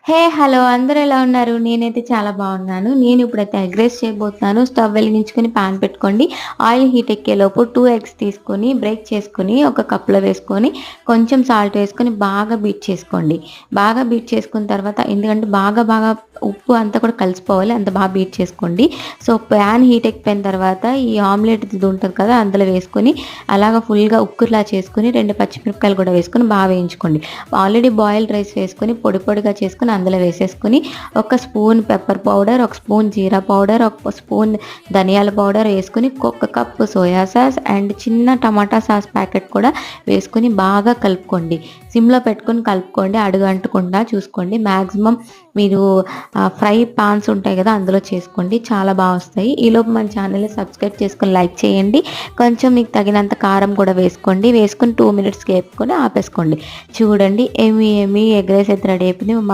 Hello! అందరూ ఎలా ఉన్నారు? నేనైతే చాలా బాగున్నాను. నేను ఇప్పుడైతే ఎగ్ రైస్ చేయబోతున్నాను. స్టవ్ వెలిగించుకొని పాన్ పెట్టుకోండి. ఆయిల్ హీట్ ఎక్కేలోపు 2 ఎగ్స్ తీసుకొని బ్రేక్ చేసుకొని ఒక కప్‌లో వేసుకొని కొంచెం సాల్ట్ వేసుకొని బాగా బీట్ చేసుకోండి. బాగా బీట్ చేసుకున్న తర్వాత ఎందుకంటే బాగా ఉప్పు అంతా కూడా కలిసిపోవాలి. అంత బాగా బీట్ చేసుకోండి. సో, పాన్ హీట్ ఎక్కిపోయిన తర్వాత ఈ ఆమ్లెట్ ఇది ఉంటది కదా! అందులో వేసుకొని అలాగా ఫుల్‌గా ఉక్కుర్లా చేసుకొని 2 పచ్చిమిరపకాయలు కూడా వేసుకొని బాగా వేయించుకోండి. ఆల్రెడీ బాయిల్డ్ రైస్ వేసుకొని పొడిగా చేసుకొని అందులో వేసేసుకొని ఒక స్పూన్ పెప్పర్ పౌడర్, ఒక స్పూన్ జీరా పౌడర్, ఒక స్పూన్ ధనియాల పౌడర్ వేసుకొని ఒక కప్పు సోయా సాస్ అండ్ చిన్న టమాటా సాస్ ప్యాకెట్ కూడా వేసుకొని బాగా కలుపుకోండి. సిమ్‌లో పెట్టుకొని కలుపుకోండి. అడుగు అంటకుండా చూసుకోండి. మాక్సిమం మీరు ఫ్రై పాన్స్ ఉంటాయి కదా! అందులో చేసుకోండి. చాలా వస్తాయి. ఈలోపు మన ఛానల్‌ని సబ్స్క్రైబ్ చేసుకొని లైక్ చేయండి. కొంచెం మీకు తగినంత కారం కూడా వేసుకోండి. వేసుకొని 2 మినిట్స్‌కి వేపుకొని ఆపేసుకోండి. చూడండి ఎమ్మీ ఎగ్ రైస్ అయితే రెడీ అయిపోయింది.